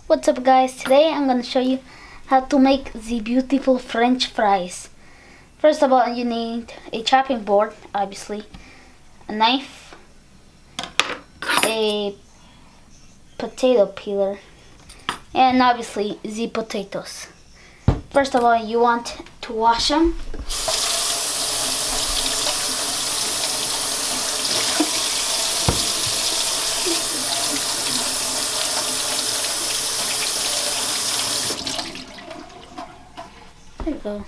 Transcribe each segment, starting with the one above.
What's up guys, today I'm going to show you how to make the beautiful French fries. First of all, you need a chopping board, obviously, a knife, a potato peeler, and obviously the potatoes. First of all, you want to wash them. There you go.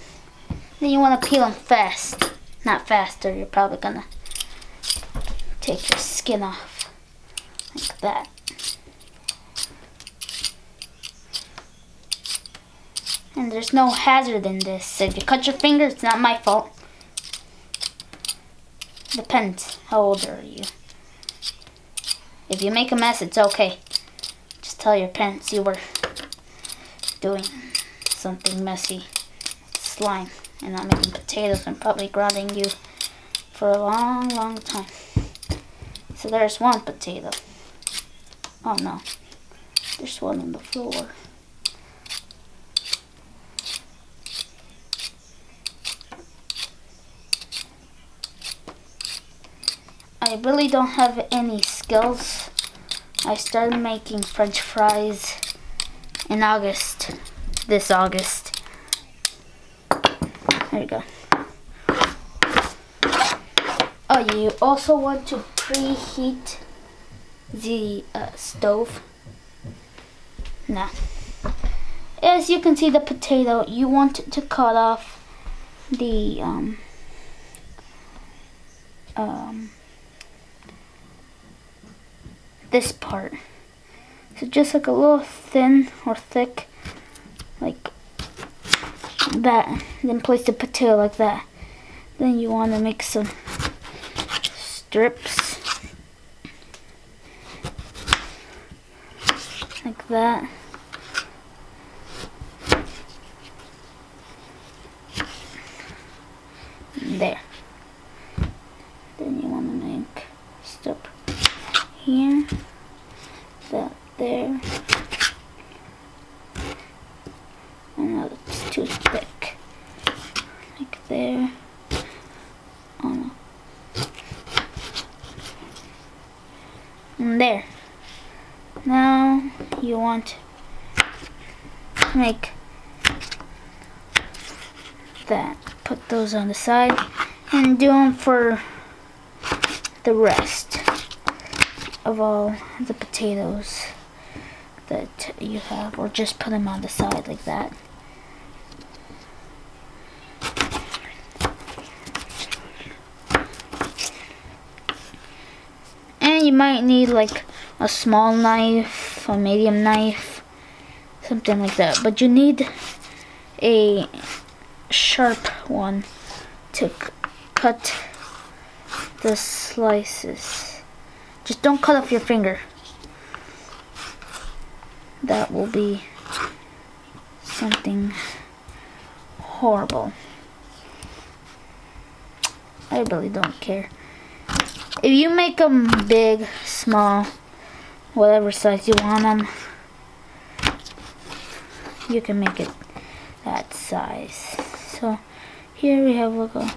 Then you want to peel them fast. Not faster, you're probably gonna take your skin off. Like that. And there's no hazard in this. So if you cut your finger, it's not my fault. Depends. How old are you? If you make a mess, it's okay. Just tell your parents you were doing something messy. Slime. And not making potatoes and probably grounding you for a long time. So there's one potato. Oh no. There's one on the floor. I really don't have any skills. I started making French fries in August. This August. There you go. Oh, you also want to preheat the stove. Now, as you can see the potato, you want to cut off the this part. So just like a little thin or thick, like that. Then place the potato like that. Then you want to make some strips like that. There. Then you want to make strip here, that there. And now it's too thick. Like there. Oh no. And there. Now you want to make that. Put those on the side and do them for the rest of all the potatoes that you have, or just put them on the side like that. And you might need like a small knife, a medium knife, something like that, but you need a sharp one to cut the slices. Just don't cut off your finger. That will be something horrible. I really don't care. If you make them big, small, whatever size you want them, you can make it that size. So here we have like a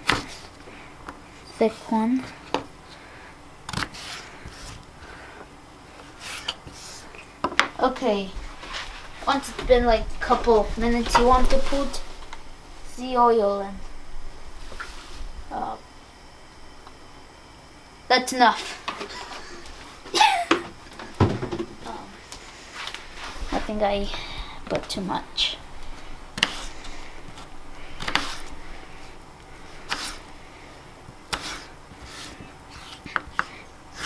thick one. Okay, once it's been like a couple minutes, you want to put the oil in. That's enough. I think I put too much.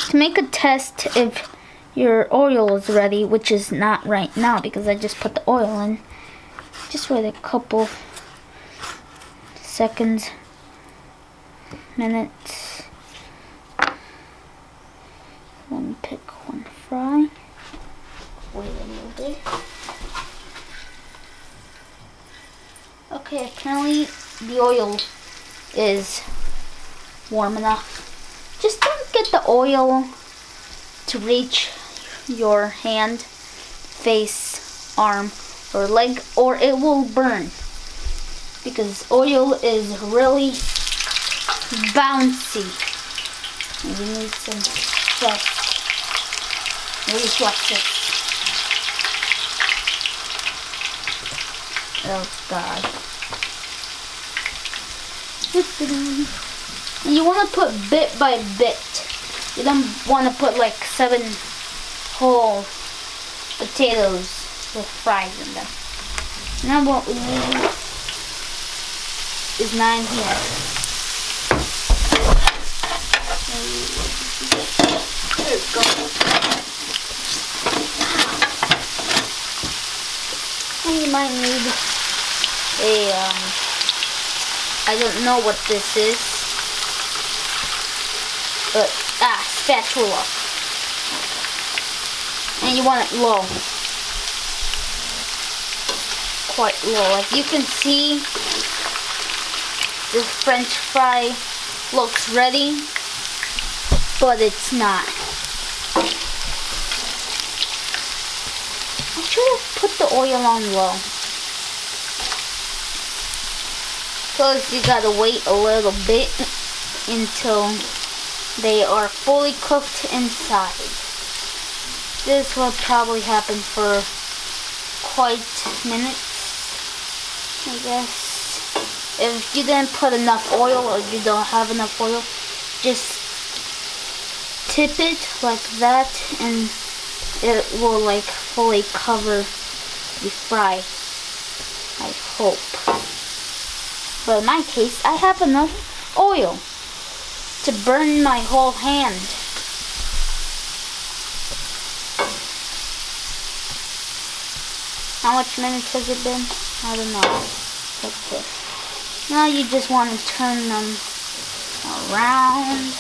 To make a test if your oil is ready, which is not right now because I just put the oil in, just wait a couple seconds, minutes. Let me pick one fry. Wait a little bit. Okay, apparently the oil is warm enough. Just don't get the oil to reach your hand, face, arm or leg, or it will burn. Because oil is really bouncy. And you need some fast reflexes. Oh God. And you want to put bit by bit. You don't want to put like 7 whole potatoes with fries in them. Now what we need is 9 here. There we go. And you might need a I don't know what this is, but spatula. And you want it low, quite low. As you can see, this French fry looks ready, but it's not. I should have put the oil on low. Because you gotta wait a little bit until they are fully cooked inside. This will probably happen for quite minutes, I guess. If you didn't put enough oil or you don't have enough oil, just tip it like that and it will like fully cover the fry, I hope. But in my case, I have enough oil to burn my whole hand. How much minutes has it been? I don't know. Okay. Now you just want to turn them around.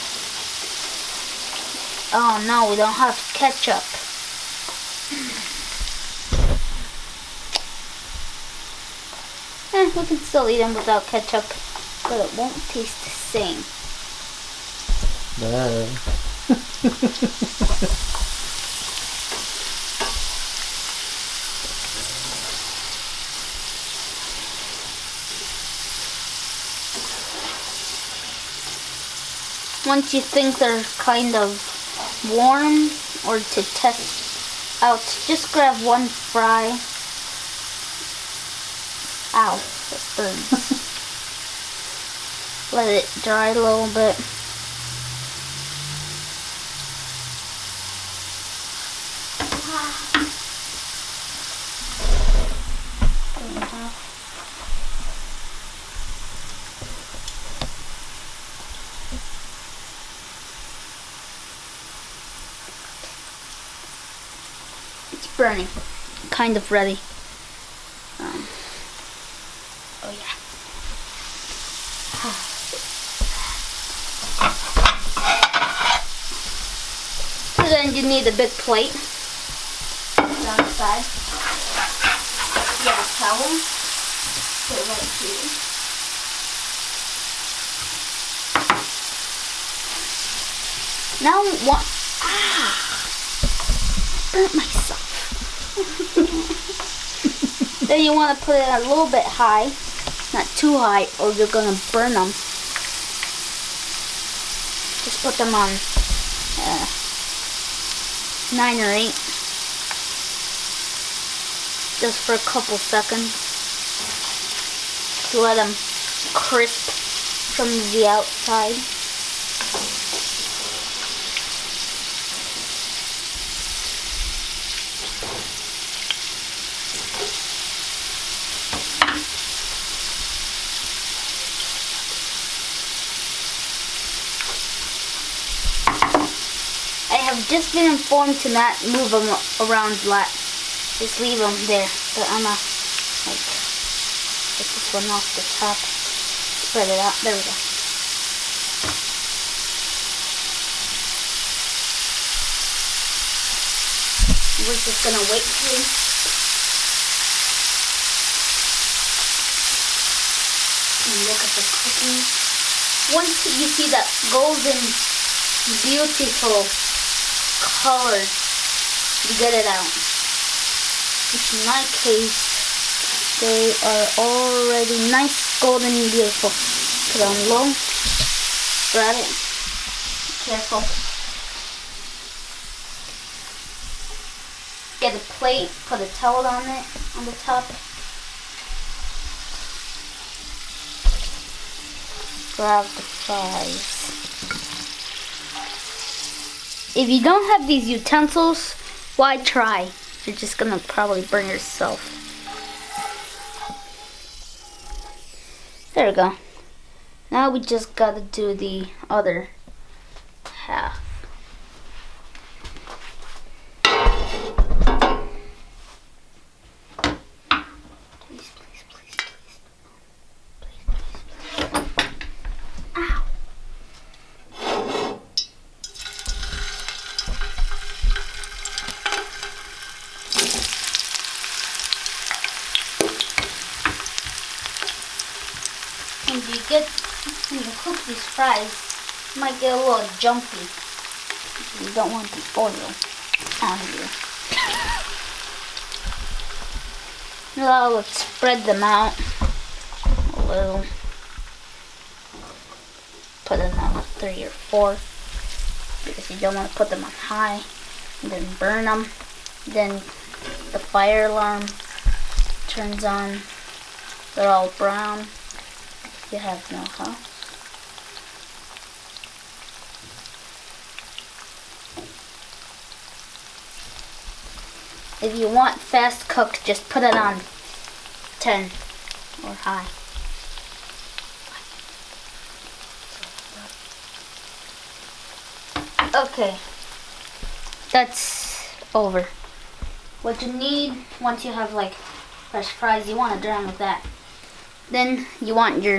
Oh no, we don't have ketchup. We can still eat them without ketchup, but it won't taste the same. Once you think they're kind of warm, or to test out, just grab one fry. Ow, it burns. Let it dry a little bit. It's burning. Kind of ready. Oh yeah. So then you need a big plate. Downside. Get a towel. Put it right here. Now what? Burnt myself. Then you want to put it a little bit high. Not too high or you're gonna burn them. Just put them on 9 or 8. Just for a couple seconds. To let them crisp from the outside. I have just been informed to not move them around a lot. Just leave them there. But I'm gonna like get this one off the top. Spread it out. There we go. We're just gonna wait here. And look at the cooking. Once you see that golden, beautiful color, you get it out. which in my case, they are already nice, golden, and beautiful. Put it on low, grab it, careful. Get a plate, put a towel on it, on the top. Grab the fries. If you don't have these utensils, why try? You're just gonna probably burn yourself. There we go. Now we just gotta do the other half. Please, please, please, please. Please, please, please. Ow. When you cook these fries, you might get a little jumpy. You don't want the oil on you. Now let's spread them out a little. Put them on 3 or 4 because you don't want to put them on high and then burn them. Then the fire alarm turns on. They're all brown. You have no house. If you want fast cooked, just put it on 10 or high. Okay, that's over. What you need once you have like fresh fries, you want to drown with that. Then you want your